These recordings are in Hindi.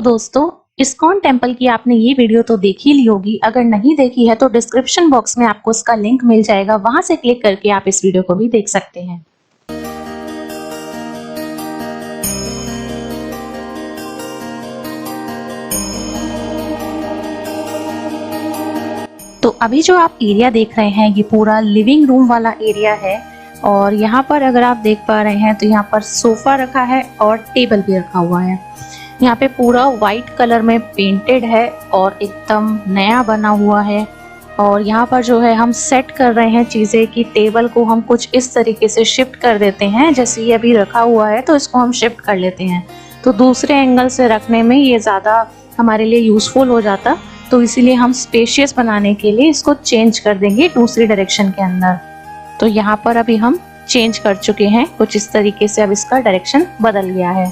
दोस्तों, इस्कॉन टेम्पल की आपने ये वीडियो तो देख ही ली होगी। अगर नहीं देखी है तो डिस्क्रिप्शन बॉक्स में आपको उसका लिंक मिल जाएगा, वहां से क्लिक करके आप इस वीडियो को भी देख सकते हैं। तो अभी जो आप एरिया देख रहे हैं ये पूरा लिविंग रूम वाला एरिया है और यहाँ पर अगर आप देख पा रहे हैं तो यहाँ पर सोफा रखा है और टेबल भी रखा हुआ है। यहाँ पे पूरा वाइट कलर में पेंटेड है और एकदम नया बना हुआ है। और यहाँ पर जो है हम सेट कर रहे हैं चीज़ें कि टेबल को हम कुछ इस तरीके से शिफ्ट कर देते हैं। जैसे ये अभी रखा हुआ है तो इसको हम शिफ्ट कर लेते हैं, तो दूसरे एंगल से रखने में ये ज़्यादा हमारे लिए यूज़फुल हो जाता। तो इसीलिए हम स्पेशियस बनाने के लिए इसको चेंज कर देंगे दूसरी डायरेक्शन के अंदर। तो यहाँ पर अभी हम चेंज कर चुके हैं, कुछ इस तरीके से अब इसका डायरेक्शन बदल गया है।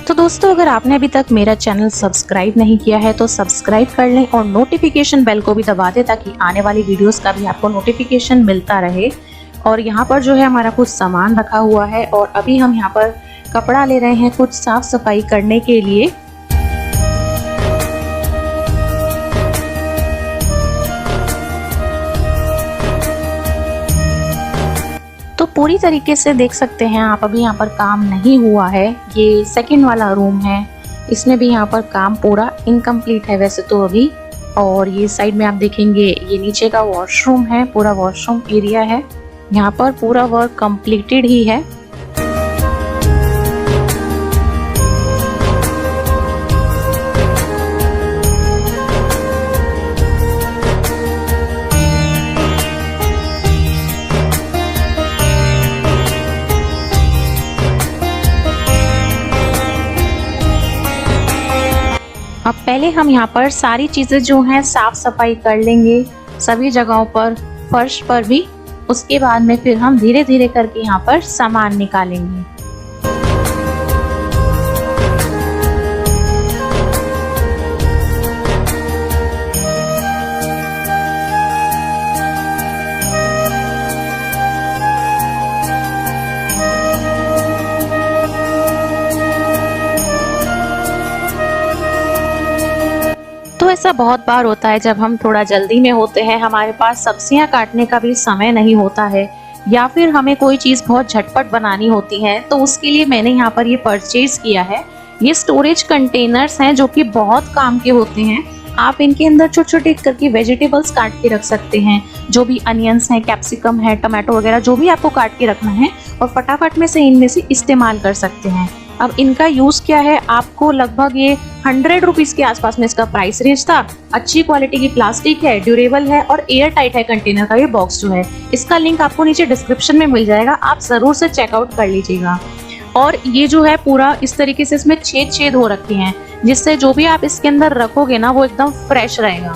तो दोस्तों, अगर आपने अभी तक मेरा चैनल सब्सक्राइब नहीं किया है तो सब्सक्राइब कर लें और नोटिफिकेशन बेल को भी दबा दें ताकि आने वाली वीडियोस का भी आपको नोटिफिकेशन मिलता रहे। और यहाँ पर जो है हमारा कुछ सामान रखा हुआ है और अभी हम यहाँ पर कपड़ा ले रहे हैं कुछ साफ सफाई करने के लिए। तो पूरी तरीके से देख सकते हैं आप, अभी यहाँ पर काम नहीं हुआ है। ये सेकंड वाला रूम है, इसमें भी यहाँ पर काम पूरा इनकम्प्लीट है वैसे तो अभी। और ये साइड में आप देखेंगे ये नीचे का वॉशरूम है, पूरा वॉशरूम एरिया है। यहाँ पर पूरा वर्क कंप्लीटेड ही है। अब पहले हम यहाँ पर सारी चीजें जो हैं साफ सफाई कर लेंगे सभी जगहों पर, फर्श पर भी। उसके बाद में फिर हम धीरे धीरे करके यहाँ पर सामान निकालेंगे। तो ऐसा बहुत बार होता है जब हम थोड़ा जल्दी में होते हैं, हमारे पास सब्जियां काटने का भी समय नहीं होता है या फिर हमें कोई चीज़ बहुत झटपट बनानी होती है। तो उसके लिए मैंने यहाँ पर ये परचेज किया है। ये स्टोरेज कंटेनर्स हैं जो कि बहुत काम के होते हैं। आप इनके अंदर छोटे छोटे करके वेजिटेबल्स काट के रख सकते हैं, जो भी अनियंस हैं, कैप्सिकम है, टमाटो वगैरह जो भी आपको काट के रखना है, और फटाफट में से इनमें से इस्तेमाल कर सकते हैं। अब इनका यूज क्या है, आपको लगभग ये 100 रुपीज के आसपास में इसका प्राइस रेंज था। अच्छी क्वालिटी की प्लास्टिक है, ड्यूरेबल है और एयर टाइट है कंटेनर का ये बॉक्स जो है। इसका लिंक आपको नीचे डिस्क्रिप्शन में मिल जाएगा, आप जरूर से चेकआउट कर लीजिएगा। और ये जो है पूरा इस तरीके से इसमें छेद हो रखे हैं, जिससे जो भी आप इसके अंदर रखोगे ना वो एकदम फ्रेश रहेगा।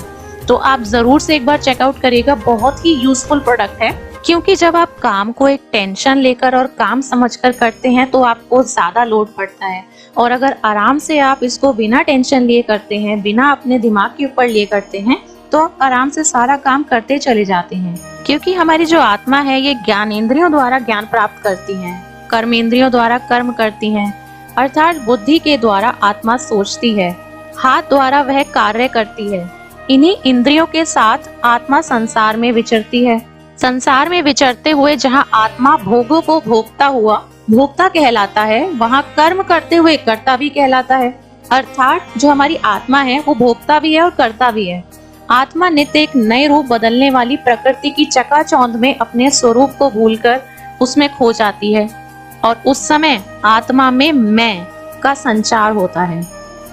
तो आप जरूर से एक बार चेकआउट करिएगा, बहुत ही यूजफुल प्रोडक्ट है। क्योंकि जब आप काम को एक टेंशन लेकर और काम समझकर करते हैं तो आपको ज्यादा लोड पड़ता है, और अगर आराम से आप इसको बिना टेंशन लिए करते हैं, बिना अपने दिमाग के ऊपर लिए करते हैं, तो आप आराम से सारा काम करते चले जाते हैं। क्योंकि हमारी जो आत्मा है ये ज्ञानेंद्रियों द्वारा ज्ञान प्राप्त करती है, कर्मेंद्रियों द्वारा कर्म करती है, अर्थात बुद्धि के द्वारा आत्मा सोचती है, हाथ द्वारा वह कार्य करती है। इन्हीं इंद्रियों के साथ आत्मा संसार में विचरती है। संसार में विचरते हुए जहाँ आत्मा भोगों को भोगता हुआ भोक्ता कहलाता है, वहाँ कर्म करते हुए कर्ता भी कहलाता है। अर्थात जो हमारी आत्मा है वो भोक्ता भी है और कर्ता भी है। आत्मा नित्य एक नए रूप बदलने वाली प्रकृति की चकाचौंध में अपने स्वरूप को भूलकर उसमें खो जाती है, और उस समय आत्मा में मैं का संचार होता है,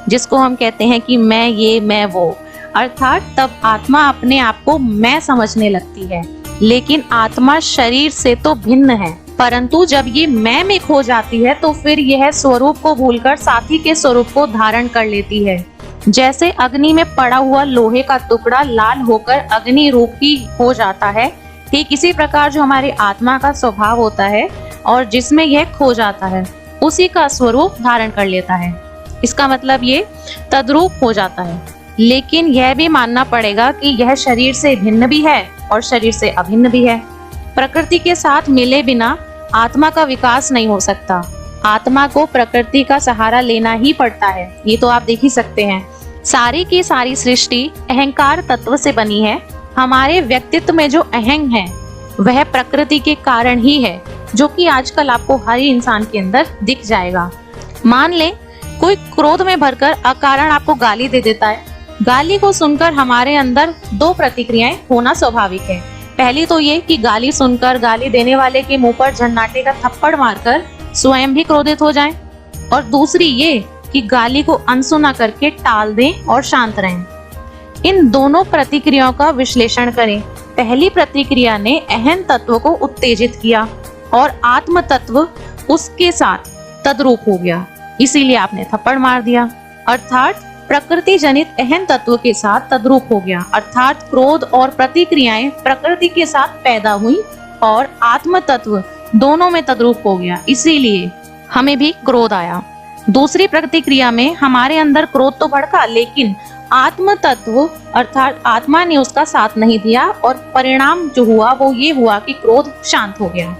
जिसको हम कहते हैं कि मैं ये मैं वो। अर्थात तब आत्मा अपने आप को मैं समझने लगती है। लेकिन आत्मा शरीर से तो भिन्न है, परंतु जब ये मैं में खो जाती है तो फिर यह स्वरूप को भूलकर साथी के स्वरूप को धारण कर लेती है। जैसे अग्नि में पड़ा हुआ लोहे का टुकड़ा लाल होकर अग्नि रूप ही हो जाता है, ठीक इसी प्रकार जो हमारी आत्मा का स्वभाव होता है और जिसमें यह खो जाता है उसी का स्वरूप धारण कर लेता है। इसका मतलब ये तद्रूप हो जाता है। लेकिन यह भी मानना पड़ेगा कि यह शरीर से भिन्न भी है और शरीर से अभिन्न भी है। प्रकृति के साथ मिले बिना आत्मा का विकास नहीं हो सकता। आत्मा को प्रकृति का सहारा लेना ही पड़ता है। ये तो आप देख ही सकते हैं। सारी की सारी सृष्टि अहंकार तत्व से बनी है। हमारे व्यक्तित्व में जो अहंग है वह प्रकृति के कारण ही है, जो कि आजकल आपको हर ही इंसान के अंदर दिख जाएगा। मान ले कोई क्रोध में भरकर अकारण आपको गाली दे देता है। गाली को सुनकर हमारे अंदर दो प्रतिक्रियाएं होना स्वाभाविक है। पहली तो ये कि गाली सुनकर गाली देने वाले के मुंह पर झन्नाटे का थप्पड़ मारकर स्वयं भी क्रोधित हो जाएं, और दूसरी ये कि गाली को अनसुना करके टाल दें और शांत रहें। इन दोनों प्रतिक्रियाओं का विश्लेषण करें। पहली प्रतिक्रिया ने अहं तत्व को उत्तेजित किया और आत्म तत्व उसके साथ तद्रूप हो गया, इसीलिए आपने थप्पड़ मार दिया। अर्थात प्रकृति जनित अहं तत्व के साथ तद्रूप हो गया, अर्थात क्रोध और प्रतिक्रियाएं प्रकृति के साथ पैदा हुई और आत्म तत्व दोनों में तद्रूप हो गया, इसीलिए हमें भी क्रोध आया। दूसरी प्रतिक्रिया में हमारे अंदर क्रोध तो भड़का, लेकिन आत्म तत्व अर्थात आत्मा ने उसका साथ नहीं दिया और परिणाम जो हुआ वो ये हुआ कि क्रोध शांत हो गया।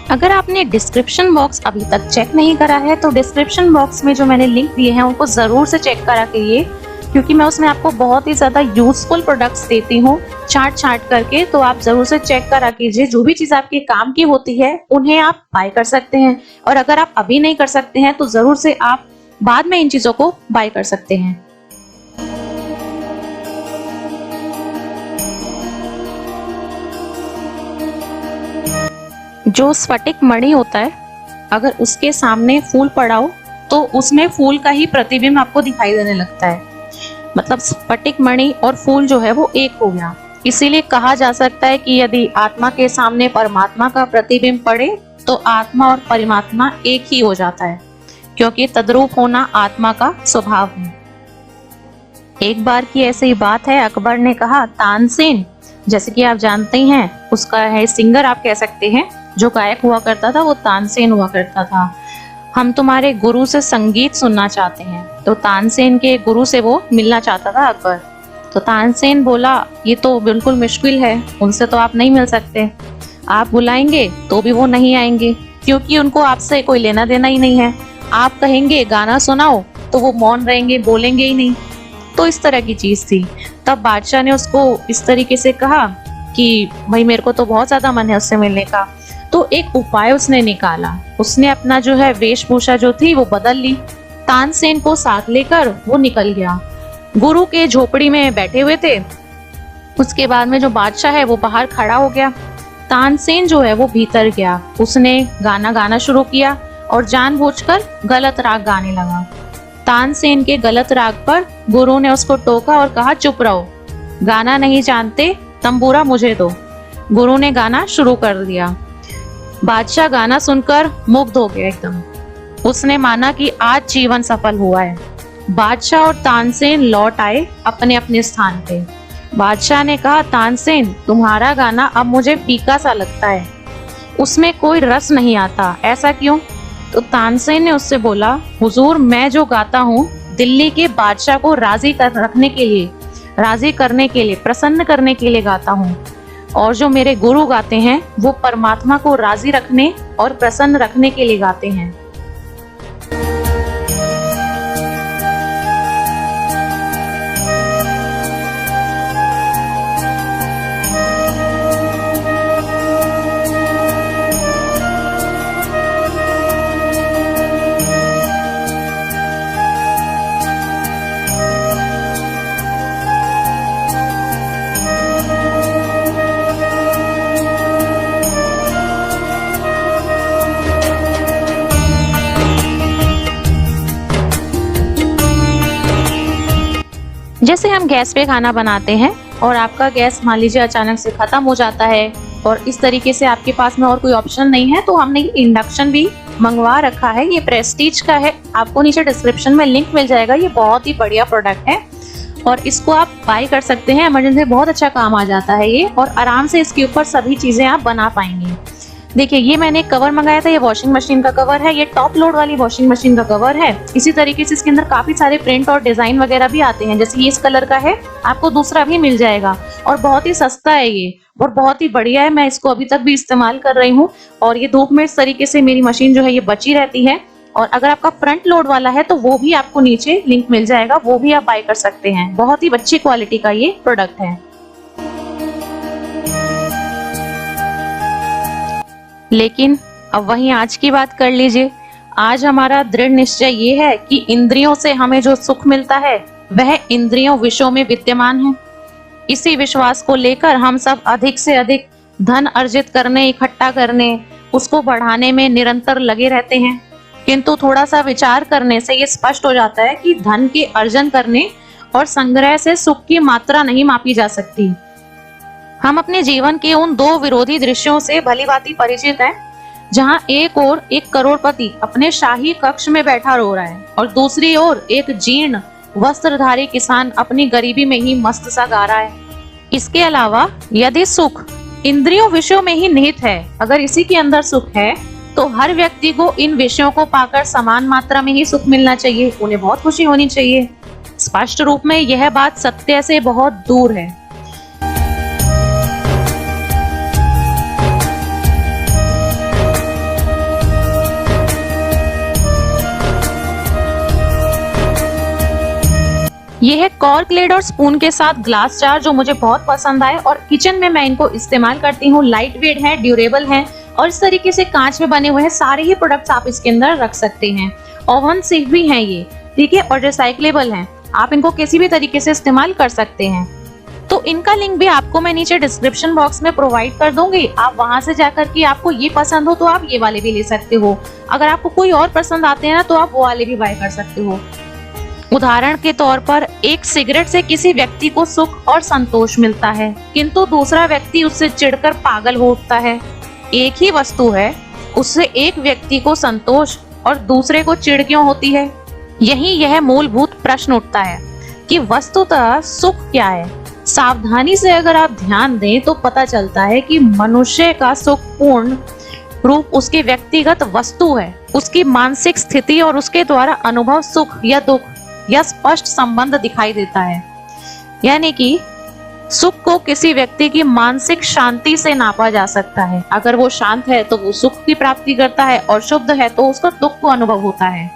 अगर आपने डिस्क्रिप्शन बॉक्स अभी तक चेक नहीं करा है तो डिस्क्रिप्शन बॉक्स में जो मैंने लिंक दिए हैं उनको जरूर से चेक करा करिए, क्योंकि मैं उसमें आपको बहुत ही ज्यादा यूजफुल प्रोडक्ट्स देती हूँ छांट करके। तो आप जरूर से चेक करा कीजिए। जो भी चीज आपके काम की होती है उन्हें आप बाय कर सकते हैं, और अगर आप अभी नहीं कर सकते हैं तो जरूर से आप बाद में इन चीजों को बाय कर सकते हैं। जो स्फटिक मणि होता है, अगर उसके सामने फूल पड़ा हो तो उसमें फूल का ही प्रतिबिंब आपको दिखाई देने लगता है। मतलब स्फटिक मणि और फूल जो है वो एक हो गया। इसीलिए कहा जा सकता है कि यदि आत्मा के सामने परमात्मा का प्रतिबिंब पड़े तो आत्मा और परमात्मा एक ही हो जाता है, क्योंकि तद्रूप होना आत्मा का स्वभाव है। एक बार की ऐसी बात है, अकबर ने कहा तानसेन, जैसे कि आप जानते हैं उसका है सिंगर आप कह सकते हैं, जो गायक हुआ करता था वो तानसेन हुआ करता था। हम तुम्हारे गुरु से संगीत सुनना चाहते हैं। तो तानसेन के गुरु से वो मिलना चाहता था अकबर। तो तानसेन बोला ये तो बिल्कुल मुश्किल है, उनसे तो आप नहीं मिल सकते। आप बुलाएंगे तो भी वो नहीं आएंगे, क्योंकि उनको आपसे कोई लेना देना ही नहीं है। आप कहेंगे गाना सुनाओ तो वो मौन रहेंगे, बोलेंगे ही नहीं। तो इस तरह की चीज थी। तब बादशाह ने उसको इस तरीके से कहा कि भाई मेरे को तो बहुत ज्यादा मन है उससे मिलने का। तो एक उपाय उसने निकाला। उसने अपना जो है वेशभूषा जो थी वो बदल ली, तानसेन को साथ लेकर वो निकल गया। गुरु के झोपड़ी में बैठे हुए थे। उसके बाद में जो बादशाह है वो बाहर खड़ा हो गया। तानसेन जो है वो भीतर गया। उसने गाना गाना शुरू किया और जानबूझकर गलत राग गाने लगा। तानसेन के गलत राग पर गुरु ने उसको टोका और कहा चुप रहो, गाना नहीं जानते, तंबूरा मुझे दो। गुरु ने गाना शुरू कर दिया। बादशाह गाना सुनकर मुग्ध हो गया एकदम। उसने माना कि आज जीवन सफल हुआ है। बादशाह और तानसेन लौट आए अपने अपने स्थान पे। बादशाह ने कहा तानसेन तुम्हारा गाना अब मुझे फीका सा लगता है, उसमें कोई रस नहीं आता, ऐसा क्यों? तो तानसेन ने उससे बोला हुजूर मैं जो गाता हूँ दिल्ली के बादशाह को राजी करने के लिए प्रसन्न करने के लिए गाता हूँ, और जो मेरे गुरु गाते हैं वो परमात्मा को राजी रखने और प्रसन्न रखने के लिए गाते हैं। जैसे हम गैस पे खाना बनाते हैं और आपका गैस मान लीजिए अचानक से खत्म हो जाता है और इस तरीके से आपके पास में और कोई ऑप्शन नहीं है, तो हमने इंडक्शन भी मंगवा रखा है। ये प्रेस्टीज का है, आपको नीचे डिस्क्रिप्शन में लिंक मिल जाएगा। ये बहुत ही बढ़िया प्रोडक्ट है और इसको आप बाय कर सकते हैं। इमरजेंसी में बहुत अच्छा काम आ जाता है ये, और आराम से इसके ऊपर सभी चीजें आप बना पाएंगे। देखिए, ये मैंने एक कवर मंगाया था, ये वॉशिंग मशीन का कवर है, ये टॉप लोड वाली वॉशिंग मशीन का कवर है। इसी तरीके से इसके अंदर काफी सारे प्रिंट और डिजाइन वगैरह भी आते हैं, जैसे ये इस कलर का है, आपको दूसरा भी मिल जाएगा और बहुत ही सस्ता है ये और बहुत ही बढ़िया है। मैं इसको अभी तक भी इस्तेमाल कर रही हूँ और ये धूप में इस तरीके से मेरी मशीन जो है ये बची रहती है। और अगर आपका फ्रंट लोड वाला है तो वो भी आपको नीचे लिंक मिल जाएगा, वो भी आप बाय कर सकते हैं। बहुत ही अच्छी क्वालिटी का ये प्रोडक्ट है। लेकिन अब वहीं आज की बात कर लीजिए। आज हमारा दृढ़ निश्चय ये है कि इंद्रियों से हमें जो सुख मिलता है वह इंद्रियों विषयों में विद्यमान है। इसी विश्वास को लेकर हम सब अधिक से अधिक धन अर्जित करने, इकट्ठा करने, उसको बढ़ाने में निरंतर लगे रहते हैं। किंतु थोड़ा सा विचार करने से ये स्पष्ट हो जाता है कि धन के अर्जन करने और संग्रह से सुख की मात्रा नहीं मापी जा सकती। हम अपने जीवन के उन दो विरोधी दृश्यों से भलीभांति परिचित हैं, जहां एक ओर एक करोड़पति अपने शाही कक्ष में बैठा रो रहा है और दूसरी ओर एक जीर्ण वस्त्रधारी किसान अपनी गरीबी में ही मस्त सा गा रहा है। इसके अलावा यदि सुख इंद्रियों विषयों में ही निहित है, अगर इसी के अंदर सुख है, तो हर व्यक्ति को इन विषयों को पाकर समान मात्रा में ही सुख मिलना चाहिए, उन्हें बहुत खुशी होनी चाहिए। स्पष्ट रूप में यह बात सत्य से बहुत दूर है। ये है कॉर्क लेड और स्पून के साथ ग्लास जार, जो मुझे बहुत पसंद आए और किचन में मैं इनको इस्तेमाल करती हूँ। लाइट वेट है, ड्यूरेबल है और इस तरीके से कांच में बने हुए हैं। सारे ही प्रोडक्ट्स आप इसके अंदर रख सकते हैं। ओवन सेफ भी हैं ये, ठीक है, और रिसाइक्लेबल हैं। आप इनको किसी भी तरीके से इस्तेमाल कर सकते हैं। तो इनका लिंक भी आपको मैं नीचे डिस्क्रिप्शन बॉक्स में प्रोवाइड कर दूंगी। आप वहां से जाकर के आपको ये पसंद हो तो आप ये वाले भी ले सकते हो। अगर आपको कोई और पसंद आते हैं ना, तो आप वो वाले भी बाय कर सकते हो। उदाहरण के तौर पर एक सिगरेट से किसी व्यक्ति को सुख और संतोष मिलता है, किंतु दूसरा व्यक्ति उससे चिढ़कर पागल हो उठता है। एक ही वस्तु है, उससे एक व्यक्ति को संतोष और दूसरे को चिढ़ क्यों होती है? यही यह मूलभूत प्रश्न उठता है कि वस्तुतः सुख क्या है। सावधानी से अगर आप ध्यान दें तो पता चलता है कि मनुष्य का सुख पूर्ण रूप उसके व्यक्तिगत वस्तु है, उसकी मानसिक स्थिति और उसके द्वारा अनुभव सुख या दुख या स्पष्ट संबंध दिखाई देता है। यानी कि सुख को किसी व्यक्ति की मानसिक शांति से नापा जा सकता है। अगर वो शांत है तो वो सुख की प्राप्ति करता है और शुद्ध है तो उसको दुख को अनुभव होता है।